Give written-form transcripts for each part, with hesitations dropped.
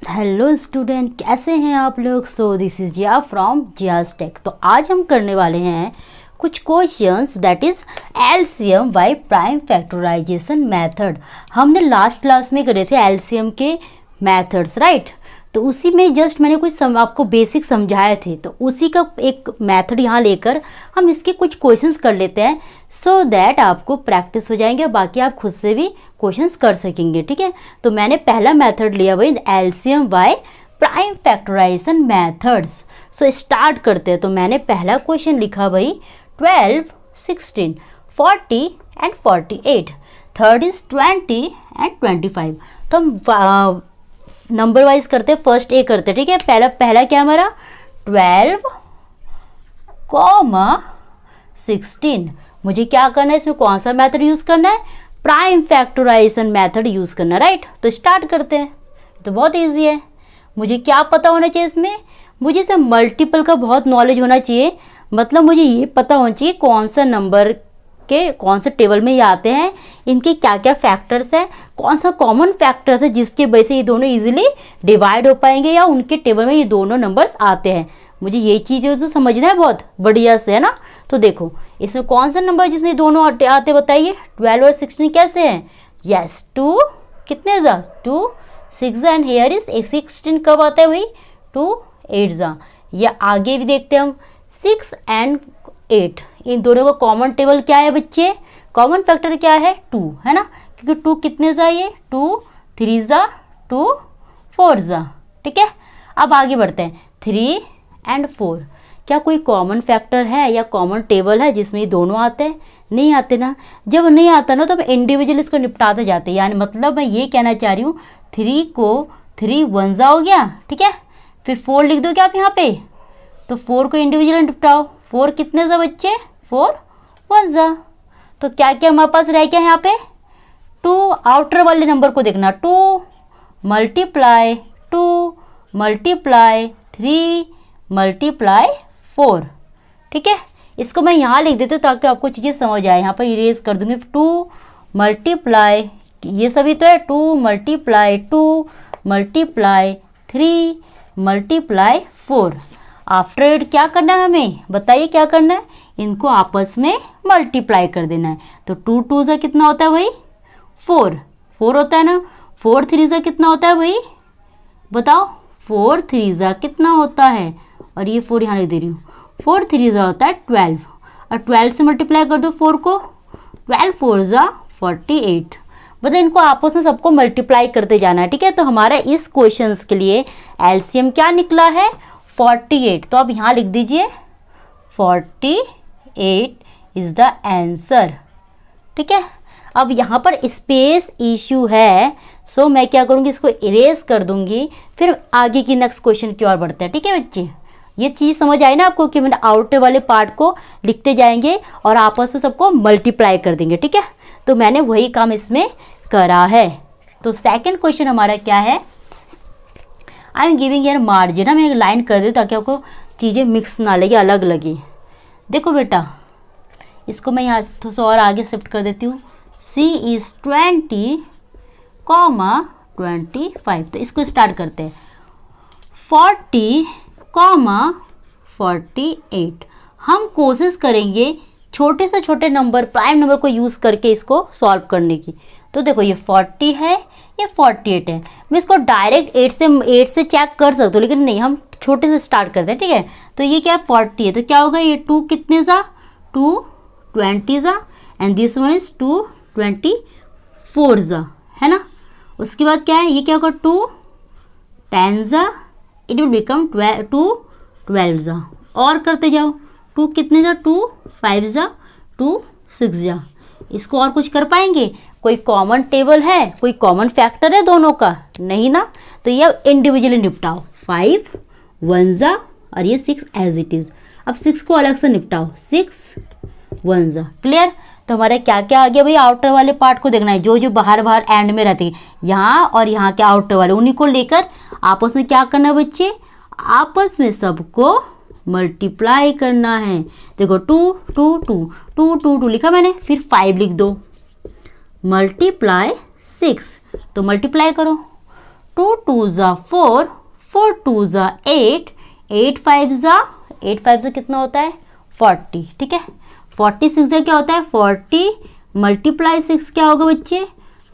Hello student, कैसे हैं आप लोग। So this is Jiya from Jiya's tech. तो आज हम करने वाले हैं कुछ questions that is LCM by prime factorisation method. हमने लास्ट क्लास में करे थे एलसीएम के मेथड्स, राइट। तो उसी में जस्ट मैंने कुछ आपको बेसिक समझाए थे, तो उसी का एक मेथड यहाँ लेकर हम इसके कुछ क्वेश्चंस कर लेते हैं सो दैट आपको प्रैक्टिस हो जाएंगे, बाकी आप खुद से भी क्वेश्चंस कर सकेंगे, ठीक है। तो मैंने पहला मेथड लिया भाई LCM by prime factorisation methods. So start करते हैं। तो मैंने पहला क्वेश्चन लिखा भाई 12, 16, 40 एंड 48, थर्ड इज 20 एंड 25। तो हम नंबर वाइज करते हैं, फर्स्ट ए करते हैं, ठीक है। पहला क्या हमारा 12, 16। मुझे क्या करना है, इसमें कौन सा मेथड यूज करना है, प्राइम फैक्टराइजेशन मेथड यूज करना, राइट। तो स्टार्ट करते हैं। तो बहुत इजी है। मुझे क्या पता होना चाहिए इसमें, मुझे इसे मल्टीपल का बहुत नॉलेज होना चाहिए। मतलब मुझे ये पता होना चाहिए कौन सा नंबर के कौन से टेबल में ये आते हैं, इनके क्या क्या फैक्टर्स है, कौन सा कॉमन फैक्टर्स है जिसके वजह से ये दोनों इजीली डिवाइड हो पाएंगे या उनके टेबल में ये दोनों नंबर्स आते हैं। मुझे ये चीज़ें तो समझना है बहुत बढ़िया से, है ना। तो देखो इसमें कौन सा नंबर जिसमें दोनों आते बताइए, 12 और 16 कैसे हैं। यस, 2 कितने जा 2 6 एंड हेयर इज 16 कब आता है भाई 2 8 जा। या आगे भी देखते हैं हम 6 एंड 8, इन दोनों का कॉमन टेबल क्या है बच्चे, कॉमन फैक्टर क्या है 2, है ना। क्योंकि 2 कितने जा, ये 2 3 जा 2 4 जा, ठीक है। अब आगे बढ़ते हैं 3 एंड 4, क्या कोई कॉमन फैक्टर है या कॉमन टेबल है जिसमें ये दोनों आते हैं, नहीं आते ना। जब नहीं आता ना तो हम इंडिविजुअल इसको निपटाते जाते हैं। यानी मतलब मैं ये कहना चाह रही हूँ 3 को 3 1 जा हो गया, ठीक है। फिर 4 लिख दो क्या आप यहाँ पे, तो 4 को इंडिविजुअल निपटाओ। 4 कितने जा बच्चे 4 1 जा। तो क्या क्या हमारे पास रह गया यहाँ पे 2, आउटर वाले नंबर को देखना 2 मल्टीप्लाई 2 मल्टीप्लाई 3 मल्टीप्लाई 4, ठीक है। इसको मैं यहाँ लिख देती हूँ ताकि आपको चीज़ें समझ आए। यहाँ पर इरेज कर दूंगी 2 मल्टीप्लाई, ये सभी तो है 2 multiply 2 multiply 3 multiply 4। After it क्या करना है हमें, बताइए क्या करना है, इनको आपस में मल्टीप्लाई कर देना है। तो 2 2 से कितना होता है भाई 4 4 होता है ना। 4 3 से कितना होता है भाई बताओ, 4 3 जा कितना होता है, और ये 4 यहाँ लिख दे रही हूँ, 4 3 जा होता है 12, और 12 से मल्टीप्लाई कर दो 4 को, 12 4 जा 48। मतलब इनको आपस में सबको मल्टीप्लाई करते जाना है, ठीक है। तो हमारा इस क्वेश्चन के लिए एलसीएम क्या निकला है 48। तो आप यहाँ लिख दीजिए 48 इज द आंसर, ठीक है। अब यहाँ पर स्पेस इश्यू है, सो मैं क्या करूँगी, इसको इरेज कर दूंगी, फिर आगे की नेक्स्ट क्वेश्चन की ओर बढ़ते हैं, ठीक है बच्चे। ये चीज़ समझ आई ना आपको कि मैंने आउटर वाले पार्ट को लिखते जाएंगे और आपस में सबको मल्टीप्लाई कर देंगे, ठीक है। तो मैंने वही काम इसमें करा है। तो सेकंड क्वेश्चन हमारा क्या है, I am giving year margin. मैं एक लाइन कर दूँ ताकि आपको चीज़ें मिक्स ना लगे, अलग लगे। देखो बेटा, इसको मैं यहाँ थोड़ा सा और आगे शिफ्ट कर देती हूँ। C is 20, 25। तो इसको स्टार्ट करते हैं 40, 48। हम कोशिश करेंगे छोटे से छोटे नंबर, प्राइम नंबर को यूज़ करके इसको सॉल्व करने की। तो देखो ये 40 है, ये 48 है। मैं इसको डायरेक्ट 8 से चेक कर सकता हूँ, लेकिन नहीं, हम छोटे से स्टार्ट करते हैं, ठीक है। तो ये क्या है 40 है, तो क्या होगा ये 2 कितने जा 2 20 जा, एंड दिस वन इज 2 24 जा, है ना। उसके बाद क्या है, ये क्या होगा 2 10 जा, इट विल बिकम 2 12 जा। और करते जाओ 2 कितने जा 2 5 जा 2 6 जा। इसको और कुछ कर पाएंगे, कोई कॉमन टेबल है, कोई कॉमन फैक्टर है दोनों का, नहीं ना। तो ये इंडिविजुअली निपटाओ, 5 1 जा और ये 6 एज इट इज। अब 6 को अलग से निपटाओ, 6 1 जा। क्लियर। तो हमारा क्या क्या आ गया भाई, आउटर वाले पार्ट को देखना है, जो जो बाहर बाहर एंड में रहते हैं, यहाँ और यहाँ के आउटर वाले, उन्हीं को लेकर आपस में क्या करना है बच्चे, आपस में सबको मल्टीप्लाई करना है। देखो 2 2 2 2 2 2 लिखा मैंने, फिर 5 लिख दो, मल्टीप्लाई 6, तो मल्टीप्लाई करो 2 2 ज़ा 4, 4 2 ज़ा 8, 8 5 ज़ा कितना होता है 40, ठीक है। 46 ज़ा क्या होता है 40, मल्टीप्लाई 6 क्या होगा बच्चे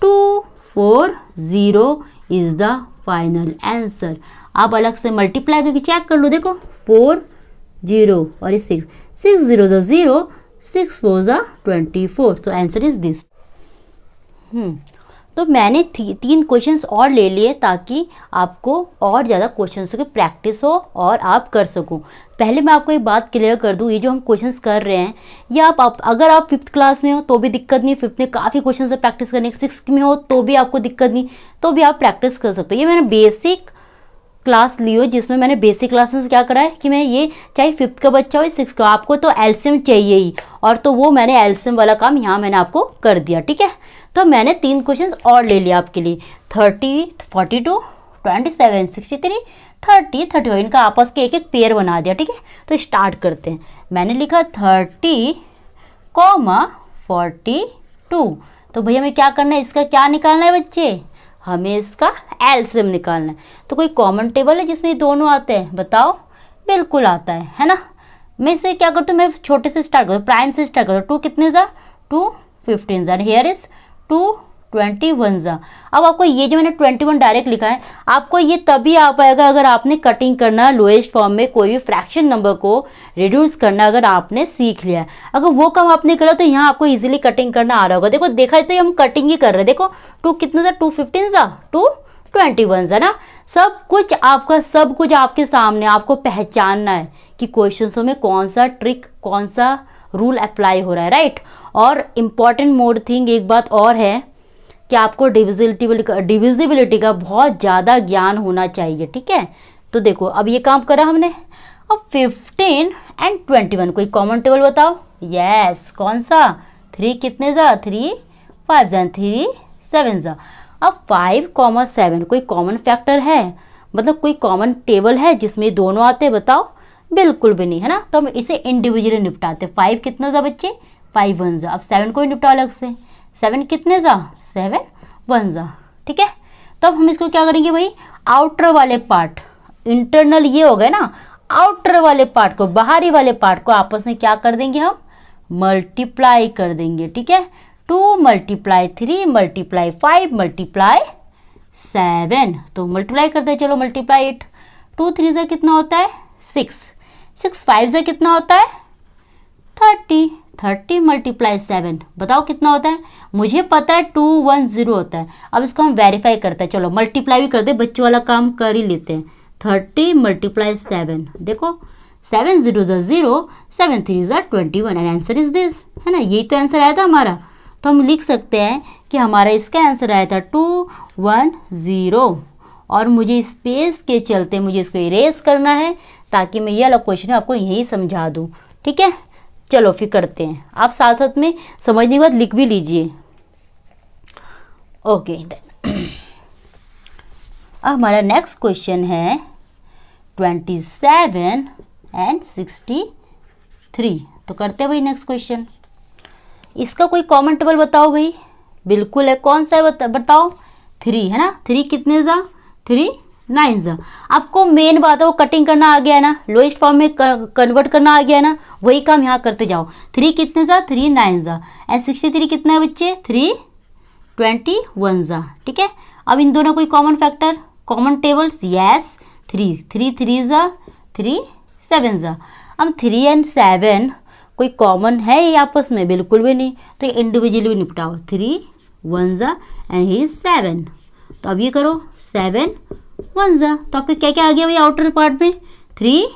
240 इज द फाइनल आंसर। आप अलग से मल्टीप्लाई करके चेक कर लो, देखो 4 0 और ये 6, 6 0 ज़ा 0, 6 4 ज़ा 24, तो आंसर इज दिस। तो मैंने 3 क्वेश्चंस और ले लिए ताकि आपको और ज़्यादा क्वेश्चंस की प्रैक्टिस हो और आप कर सको। पहले मैं आपको एक बात क्लियर कर दूँ, ये जो हम क्वेश्चंस कर रहे हैं ये आप अगर आप 5th क्लास में हो तो भी दिक्कत नहीं, 5th में काफ़ी क्वेश्चंस है प्रैक्टिस करने के, 6th में हो तो भी आपको दिक्कत नहीं, तो भी आप प्रैक्टिस कर सकते हो। ये मैंने बेसिक क्लास ली हो जिसमें मैंने बेसिक क्लासेस क्या करा है कि मैं ये चाहे 5th का बच्चा हो या 6th का, आपको तो एलसीएम चाहिए ही, और तो वो मैंने एलसीएम वाला काम यहाँ मैंने आपको कर दिया, ठीक है। तो मैंने 3 क्वेश्चंस और ले लिया आपके लिए, 30 42 27 63 30 31, इनका आपस के एक एक पेयर बना दिया, ठीक है। तो स्टार्ट करते हैं। मैंने लिखा 30, 42, तो भैया हमें क्या करना है, इसका क्या निकालना है बच्चे, हमें इसका एलसीएम निकालना है। तो कोई कॉमन टेबल है जिसमें ये दोनों आते हैं, बताओ, बिल्कुल आता है ना। मैं इसे क्या करती हूँ, मैं छोटे से स्टार्ट करती हूँ, प्राइम से स्टार्ट करती हूँ। 2 कितने ज़ा 2 15 ज़ा, हियर इज 2 21 ज़ा। अब आपको ये जो मैंने 21 डायरेक्ट लिखा है, आपको ये तभी आ पाएगा अगर आपने कटिंग करना लोएस्ट फॉर्म में कोई भी फ्रैक्शन नंबर को रिड्यूस करना अगर आपने सीख लिया है। अगर वो काम आपने करा तो यहाँ आपको इजीली कटिंग करना आ रहा होगा। देखो देखा तो हम कटिंग ही कर रहे हैं, देखो 2 कितने ज़ा 2 15 ज़ा 2 21 ज़ा ना। सब कुछ आपके सामने, आपको पहचानना है कि क्वेश्चंसों में कौन सा ट्रिक, कौन सा रूल अप्लाई हो रहा है, राइट। और इम्पॉर्टेंट मोड थिंग एक बात और है कि आपको डिविजिबिलिटी का बहुत ज़्यादा ज्ञान होना चाहिए, ठीक है। तो देखो अब ये काम करा हमने। अब 15 एंड 21 कोई कॉमन टेबल बताओ। यस, कौन सा, 3 कितने ज़ा 3 5 ज़ा 3 7 ज़ा। अब 5 7 कोई कॉमन फैक्टर है, मतलब कोई कॉमन टेबल है जिसमें दोनों आते हैं, बताओ, बिल्कुल भी नहीं है ना। तो हम इसे इंडिविजुअली निपटाते। 5 कितना ज़ा बच्चे 5 1 ज़ा। अब 7 को ही निपटा अलग से, 7 कितने ज़ा 7 1 ज़ा, ठीक है। तब हम इसको क्या करेंगे भाई, आउटर वाले पार्ट, इंटरनल ये हो गए ना, आउटर वाले पार्ट को, बाहरी वाले पार्ट को आपस में क्या कर देंगे, हम मल्टीप्लाई कर देंगे, ठीक है। 2 × 3 × 5 × 7, तो मल्टीप्लाई करते हैं, चलो मल्टीप्लाई इट। 2 3 ज़ा कितना होता है 6, 6 5 ज़ा कितना होता है 30, 30 × 7 बताओ कितना होता है। मुझे पता है 210 होता है। अब इसको हम वेरीफाई करते हैं, चलो मल्टीप्लाई भी कर दे, बच्चों वाला काम कर ही लेते हैं। 30 × 7, देखो 7 0 ज़ा 0, 7 3 ज़ा 21, एंड आंसर इज दिस, है ना। यही तो आंसर आया था हमारा। तो हम लिख सकते हैं कि हमारा इसका आंसर आया था 210, और मुझे स्पेस के चलते मुझे इसको इरेज करना है ताकि मैं ये वाला क्वेश्चन आपको यही समझा दूँ, ठीक है। चलो फिर करते हैं, आप साथ साथ में समझने के बाद लिख भी लीजिए। ओके, अब हमारा नेक्स्ट क्वेश्चन है 27 एंड 63। तो करते हैं भाई नेक्स्ट क्वेश्चन। इसका कोई कॉमन टेबल बताओ भाई। बिल्कुल है, कौन सा है बताओ, 3 है ना। 3 कितने ज़ा 3 9 ज़ा। आपको मेन बात है वो कटिंग करना आ गया है ना, लोएस्ट फॉर्म में कन्वर्ट करना आ गया है ना, वही काम यहाँ करते जाओ। 3 कितने ज़ा 3 9 ज़ा, एंड 63 कितना है बच्चे 3 21 ज़ा, ठीक है। अब इन दोनों कोई common factor, common tables, yes 3 3 ज़ा 3 7 ज़ा। अब 3 एंड 7 कोई कॉमन है ये आपस में, बिल्कुल भी नहीं, तो इंडिविजुअली निपटाओ। 3 1 ज़ा एंड ही 7, तो अब ये करो 7 1 ज़ा। तो आपको क्या क्या आ गया भाई आउटर पार्ट में, 3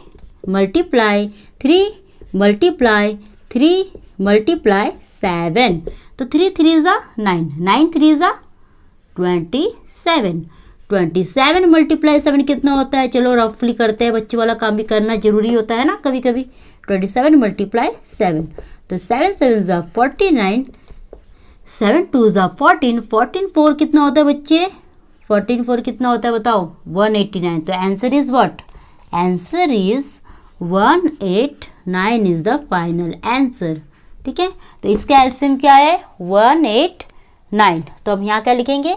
× 3 × 3 × 7, तो 3 3 ज़ा 9, 9 3 ज़ा 27, 27 × 7 कितना होता है, चलो रफली करते हैं, बच्चे वाला काम भी करना जरूरी होता है ना कभी कभी। 27 × 7, तो 7 7 ज़ा 49, 7 2 ज़ा 14, 14 4 कितना होता है बच्चे, 14 4 कितना होता है बताओ 189। तो answer is what, answer is 189 is the final answer, ठीक है। तो इसका एलसीएम क्या है 189, तो हम यहाँ क्या लिखेंगे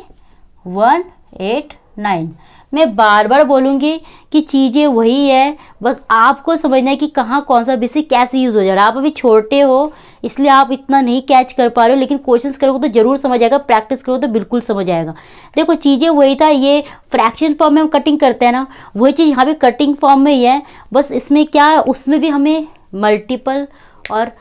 189, 9। मैं बार बार बोलूँगी कि चीज़ें वही है, बस आपको समझना है कि कहाँ कौन सा बेसिक कैसे यूज़ हो जा रहा है। आप अभी छोटे हो इसलिए आप इतना नहीं कैच कर पा रहे हो, लेकिन क्वेश्चंस करोगे तो जरूर समझ आएगा, प्रैक्टिस करो तो बिल्कुल समझ आएगा। देखो चीज़ें वही था, ये फ्रैक्शन फॉर्म में हम कटिंग करते हैं ना, वही चीज़ यहाँ भी कटिंग फॉर्म में ही है। बस इसमें क्या है, उसमें भी हमें मल्टीपल और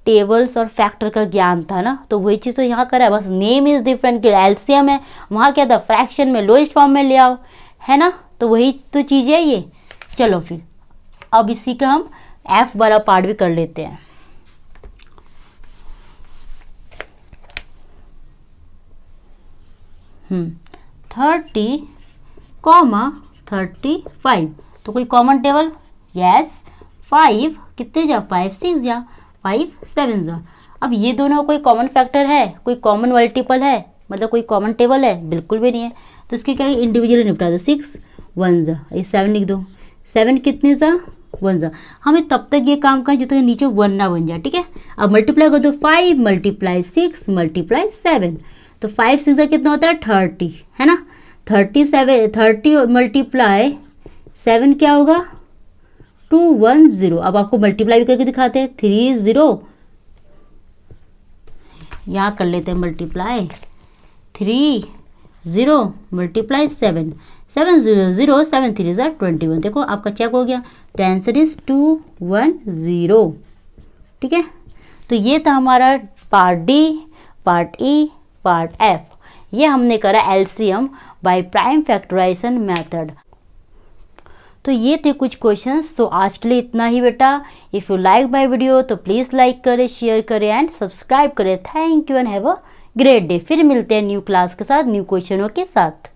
टेबल्स और फैक्टर का ज्ञान था ना, तो वही चीज़ तो यहाँ करा है, बस नेम इज डिफरेंट। कि एलसीएम है, वहाँ क्या था, फ्रैक्शन में लोएस्ट फॉर्म में ले आओ, है ना, तो वही तो चीज़ है ये। चलो फिर अब इसी का हम एफ वाला पार्ट भी कर लेते हैं। हम्म 30, 35, तो कोई कॉमन टेबल, यस 5 कितने जा, 5 6 जा, 5 7 जा। अब ये दोनों कोई कॉमन फैक्टर है, कोई कॉमन मल्टीपल है, मतलब कोई कॉमन टेबल है, बिल्कुल भी नहीं है। तो इसके क्या इंडिविजुअली निपटा दो, 6 1 जा, ये 7 लिख दो, 7 कितने जा, 1 जा। हमें तब तक ये काम करें जब तक नीचे 1 ना बन जाए, ठीक है। अब मल्टीप्लाई कर दो, 5 × 6 × 7, तो 5 6 कितना होता है 30, है ना। 30 मल्टीप्लाई 7 क्या होगा 210। अब आपको मल्टीप्लाई भी करके दिखाते हैं, 30, यहाँ कर लेते हैं मल्टीप्लाई, 30 मल्टीप्लाई 7 7 0 0 7 3 21। देखो आपका चेक हो गया, तो आंसर इज 210, ठीक है। तो ये था हमारा part D, part E, part F. ये हमने करा LCM by prime factorisation method. तो ये थे कुछ क्वेश्चंस। तो आज के लिए इतना ही बेटा। If you like my video तो प्लीज़ लाइक करें, शेयर करें एंड सब्सक्राइब करें। Thank you and have a great day. फिर मिलते हैं न्यू क्लास के साथ, न्यू क्वेश्चनों के साथ।